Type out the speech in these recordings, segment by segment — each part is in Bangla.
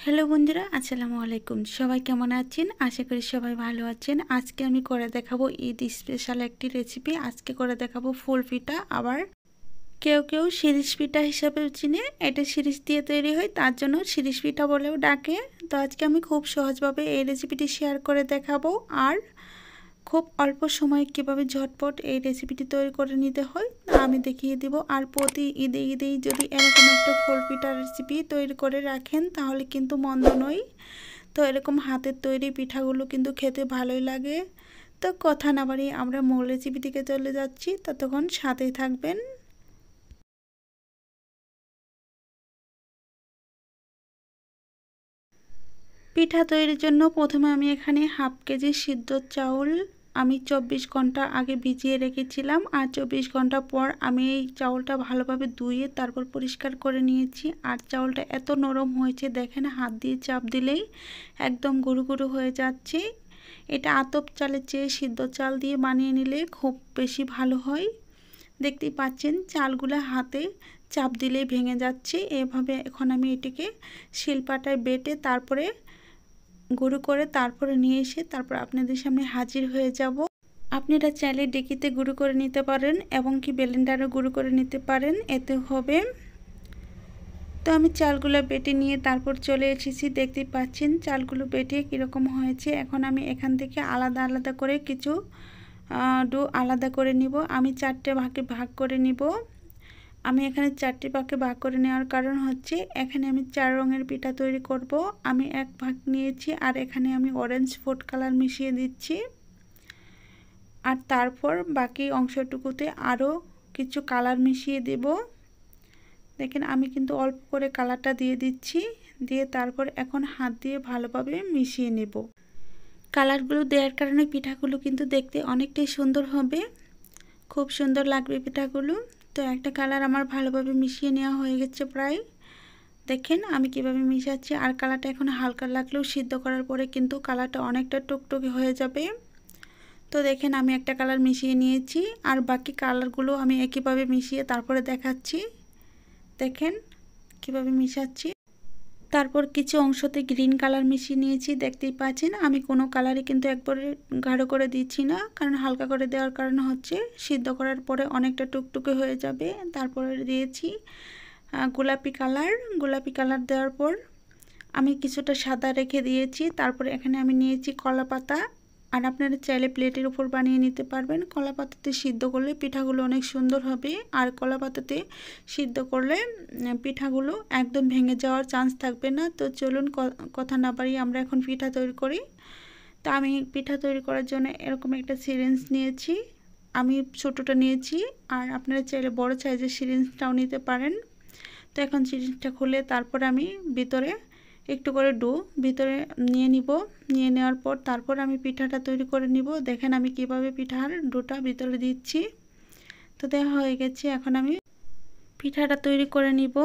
হ্যালো বন্ধুরা, আসসালামু আলাইকুম। সবাই কেমন আছেন? আশা করি সবাই ভালো আছেন। আজকে আমি করে দেখাবো ঈদ স্পেশাল একটি রেসিপি। আজকে করে দেখাবো ফুল পিঠা। আবার কেউ কেউ শিরিষ পিঠা হিসাবেও চিনে। এটা শিরিষ দিয়ে তৈরি হয়, তার জন্য শিরিষ পিঠা বলেও ডাকে। তো আজকে আমি খুব সহজভাবে এই রেসিপিটি শেয়ার করে দেখাবো, আর খুব অল্প সময়ে কীভাবে ঝটপট এই রেসিপিটি তৈরি করে নিতে হয় তা আমি দেখিয়ে দেব। আর প্রতি ঈদেই যদি এরকম একটা ফুল পিঠার রেসিপি তৈরি করে রাখেন তাহলে কিন্তু মন্দ নয়। তো এরকম হাতের তৈরি পিঠাগুলো কিন্তু খেতে ভালোই লাগে। তো কথা না বাড়িয়ে আমরা মূল রেসিপি দিকে চলে যাচ্ছি, ততক্ষণ সাথেই থাকবেন। পিঠা তৈরির জন্য প্রথমে আমি এখানে হাফ কেজি সিদ্ধ চাউল আমি 24 ঘন্টা আগে ভিজিয়ে রেখেছিলাম, আর 24 ঘন্টা পর আমি এই চাউলটা ভালোভাবে ধুয়ে তারপর পরিষ্কার করে নিয়েছি। আর চাউলটা এত নরম হয়েছে, দেখেন হাত দিয়ে চাপ দিলেই একদম গুঁড়ো গুঁড়ো হয়ে যাচ্ছে। এটা আতপ চালের চেয়ে সিদ্ধ চাল দিয়ে বানিয়ে নিলে খুব বেশি ভালো হয়। দেখতেই পাচ্ছেন চালগুলো হাতে চাপ দিলেই ভেঙে যাচ্ছে। এভাবে এখন আমি এটিকে শিলপাটায় বেটে তারপরে গুঁড়ো করে তারপরে নিয়ে এসে তারপর আপনাদের সামনে হাজির হয়ে যাব। আপনারা চাইলে ডেকিতে গুঁড়ো করে নিতে পারেন এবং কি ব্লেন্ডারও গুঁড়ো করে নিতে পারেন, এতে হবে। তো আমি চালগুলো বেটে নিয়ে তারপর চলে এসেছি। দেখতে পাচ্ছেন চালগুলো বেটে কীরকম হয়েছে। এখন আমি এখান থেকে আলাদা আলাদা করে কিছু ডো আলাদা করে নিব। আমি 4টে ভাগে ভাগ করে নিব। আমি এখানে 4টে ভাগে ভাগ করে নেওয়ার কারণ হচ্ছে এখানে আমি 4 রঙের পিঠা তৈরি করব। আমি এক ভাগ নিয়েছি, আর এখানে আমি অরেঞ্জ ফুড কালার মিশিয়ে দিচ্ছি। আর তারপর বাকি অংশটুকুতে আরও কিছু কালার মিশিয়ে দেব। দেখেন আমি কিন্তু অল্প করে কালারটা দিয়ে দিচ্ছি, দিয়ে তারপর এখন হাত দিয়ে ভালোভাবে মিশিয়ে নেব। কালারগুলো দেওয়ার কারণে পিঠাগুলো কিন্তু দেখতে অনেকটাই সুন্দর হবে, খুব সুন্দর লাগবে পিঠাগুলো। তো একটা কালার আমার ভালোভাবে মিশিয়ে নেওয়া হয়ে গেছে প্রায়। দেখেন আমি কিভাবে মিশাচ্ছি। আর কালারটা এখন হালকা লাগলেও সিদ্ধ করার পরে কিন্তু কালারটা অনেকটা টুকটুকে হয়ে যাবে। তো দেখেন আমি একটা কালার মিশিয়ে নিয়েছি, আর বাকি কালারগুলো আমি একইভাবে মিশিয়ে তারপরে দেখাচ্ছি। দেখেন কিভাবে মিশাচ্ছি। তারপর কিছু অংশতে গ্রিন কালার মিশিয়ে নিয়েছি। দেখতেই পাচ্ছেন আমি কোনো কালারই কিন্তু একবারে গাঢ় করে দিচ্ছি না, কারণ হালকা করে দেওয়ার কারণে হচ্ছে সিদ্ধ করার পরে অনেকটা টুকটুকে হয়ে যাবে। তারপরে দিয়েছি গোলাপি কালার। গোলাপি কালার দেওয়ার পর আমি কিছুটা সাদা রেখে দিয়েছি। তারপরে এখানে আমি নিয়েছি কলা পাতা, আর আপনারা চাইলে প্লেটের উপর বানিয়ে নিতে পারবেন। কলা পাতাতে সিদ্ধ করলে পিঠাগুলো অনেক সুন্দর হবে, আর কলা পাতাতে সিদ্ধ করলে পিঠাগুলো একদম ভেঙে যাওয়ার চান্স থাকবে না। তো চলুন কথা না বাড়িয়ে আমরা এখন পিঠা তৈরি করি। তো আমি পিঠা তৈরি করার জন্য এরকম একটা সিরিঞ্জ নিয়েছি। আমি ছোটোটা নিয়েছি, আর আপনারা চাইলে বড় সাইজের সিরিঞ্জটাও নিতে পারেন। তো এখন সিরিঞ্জটা খুলে তারপর আমি ভিতরে একটু করে ডো ভিতরে নিয়ে নিব। নিয়ে নেওয়ার পর তারপর আমি পিঠাটা তৈরি করে নিব। দেখেন আমি কিভাবে পিঠার ডোটা ভিতরে দিচ্ছি। তো দেওয়া হয়ে গেছে, এখন আমি পিঠাটা তৈরি করে নিব।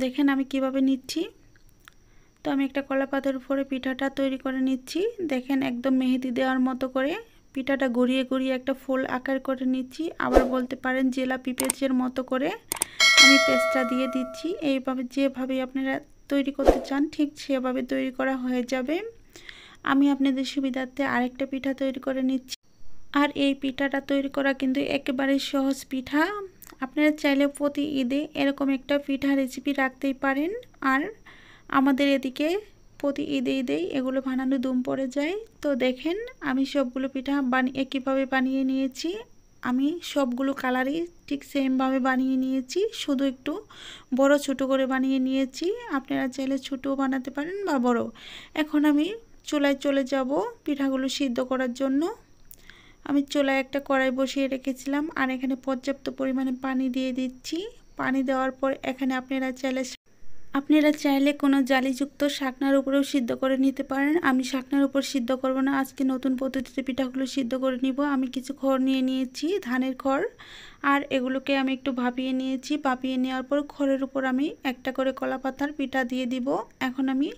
দেখেন আমি কিভাবে নিচ্ছি। তো আমি একটা কলা পাতার উপরে পিঠাটা তৈরি করে নিচ্ছি। দেখেন একদম মেহেদি দেওয়ার মতো করে পিঠাটা গড়িয়ে গড়িয়ে একটা ফুল আকার করে নিচ্ছি। আবার বলতে পারেন জিলাপি পেঁচের মতো করে আমি পেস্টটা দিয়ে দিচ্ছি। এইভাবে যেভাবে আপনারা তৈরি করতে চান ঠিক সেভাবে তৈরি করা হয়ে যাবে। আমি আপনাদের সুবিধার্থে আরেকটা পিঠা তৈরি করে নিচ্ছি। আর এই পিঠাটা তৈরি করা কিন্তু একেবারে সহজ পিঠা। আপনারা চাইলে প্রতি ঈদে এরকম একটা পিঠা রেসিপি রাখতেই পারেন। আর আমাদের এদিকে প্রতি ঈদেই এগুলো বানানো ধুম পড়ে যায়। তো দেখেন আমি সবগুলো পিঠা একইভাবে বানিয়ে নিয়েছি। আমি সবগুলো কালারই ঠিক সেমভাবে বানিয়ে নিয়েছি, শুধু একটু বড় ছোট করে বানিয়ে নিয়েছি। আপনারা চাইলে ছোটও বানাতে পারেন বা বড়। এখন আমি চুলায় চলে যাব পিঠাগুলো সিদ্ধ করার জন্য। আমি চুলায় একটা কড়াই বসিয়ে রেখেছিলাম, আর এখানে পর্যাপ্ত পরিমাণে পানি দিয়ে দিচ্ছি। পানি দেওয়ার পর এখানে আপনারা চাইলে কোনো জালিযুক্ত শাকনার উপরেও সিদ্ধ করে নিতে পারেন। আমি শাকনার উপর সিদ্ধ করব না, আজকে নতুন পদ্ধতিতে পিঠাগুলো সিদ্ধ করে নিব। আমি কিছু খড় নিয়ে নিয়েছি, ধানের খড়, আর এগুলোকে আমি একটু ভাপিয়ে নিয়েছি। ভাপিয়ে নেওয়ার পর খড়ের উপর আমি একটা করে কলা পাতার পিঠা দিয়ে দিব। এখন আমি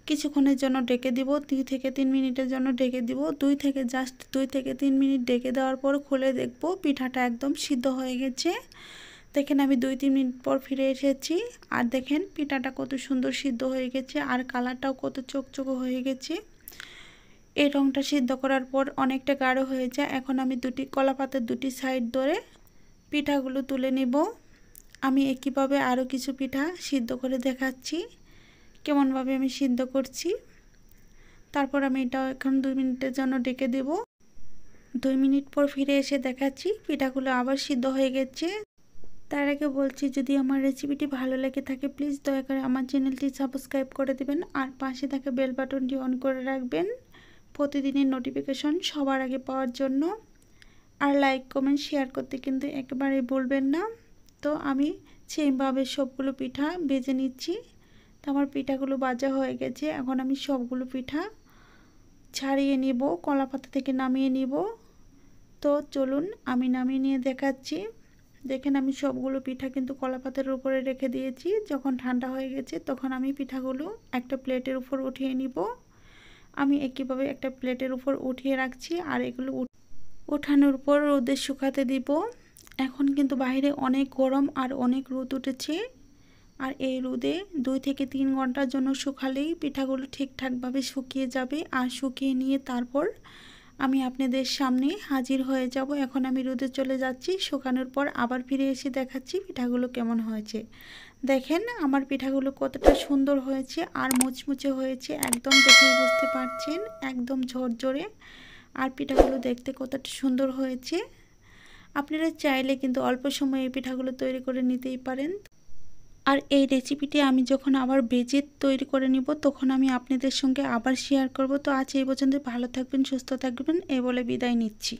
কিছুক্ষণের জন্য ঢেকে দিব, 2 থেকে 3 মিনিটের জন্য ঢেকে দিব। 2 থেকে 3 মিনিট ঢেকে দেওয়ার পর খুলে দেখব পিঠাটা একদম সিদ্ধ হয়ে গেছে। দেখেন আমি 2-3 মিনিট পর ফিরে এসেছি আর দেখেন পিঠাটা কত সুন্দর সিদ্ধ হয়ে গেছে আর কালারটাও কত চকচকে হয়ে গেছে। এই রংটা সিদ্ধ করার পর অনেকটা গাঢ় হয়ে যায়। এখন আমি কলা পাতার দুটি সাইড ধরে পিঠাগুলো তুলে নেব। আমি একইভাবে আরও কিছু পিঠা সিদ্ধ করে দেখাচ্ছি কেমনভাবে আমি সিদ্ধ করছি। তারপর আমি এটা এখন 2 মিনিটের জন্য ঢেকে দেব। 2 মিনিট পর ফিরে এসে দেখাচ্ছি পিঠাগুলো আবার সিদ্ধ হয়ে গেছে। তার আগে বলছি, যদি আমার রেসিপিটি ভালো লেগে থাকে প্লিজ দয়া করে আমার চ্যানেলটি সাবস্ক্রাইব করে দেবেন আর পাশে থাকা বেল বাটনটি অন করে রাখবেন প্রতিদিনের নোটিফিকেশন সবার আগে পাওয়ার জন্য। আর লাইক কমেন্ট শেয়ার করতে কিন্তু একেবারেই ভুলবেন না। তো আমি সেইভাবে সবগুলো পিঠা ভেজে নিচ্ছি। তো আমার পিঠাগুলো ভাজা হয়ে গেছে। এখন আমি সবগুলো পিঠা ছাড়িয়ে নিব, কলা পাতা থেকে নামিয়ে নিব। তো চলুন আমি নামিয়ে নিয়ে দেখাচ্ছি। দেখেন আমি সবগুলো পিঠা কিন্তু কলা পাতার উপরে রেখে দিয়েছি। যখন ঠান্ডা হয়ে গেছে তখন আমি পিঠাগুলো একটা প্লেটের উপর উঠিয়ে নিব। আমি একইভাবে একটা প্লেটের উপর উঠিয়ে রাখছি আর এগুলো ওঠানোর পর রোদে শুকাতে দিব। এখন কিন্তু বাইরে অনেক গরম আর অনেক রোদ উঠেছে আর এই রোদে 2 থেকে 3 ঘন্টার জন্য শুকালেই পিঠাগুলো ঠিকঠাকভাবে শুকিয়ে যাবে। আর শুকিয়ে নিয়ে তারপর আমি আপনাদের সামনে হাজির হয়ে যাব। এখন আমি রোদে চলে যাচ্ছি, শুকানোর পর আবার ফিরে এসে দেখাচ্ছি পিঠাগুলো কেমন হয়েছে। দেখেন আমার পিঠাগুলো কতটা সুন্দর হয়েছে আর মুচমুচে হয়েছে, একদম দেখেই বুঝতে পারছেন, একদম ঝরঝরে। আর পিঠাগুলো দেখতে কতটা সুন্দর হয়েছে। আপনারা চাইলে কিন্তু অল্প সময়ে এই পিঠাগুলো তৈরি করে নিতেই পারেন। আর এই রেসিপিটি আমি যখন আবার ভেজে তৈরি করে নিব তখন আমি আপনাদের সঙ্গে আবার শেয়ার করব। তো আজ এই পর্যন্ত, ভালো থাকবেন, সুস্থ থাকবেন, এই বলে বিদায় নিচ্ছি।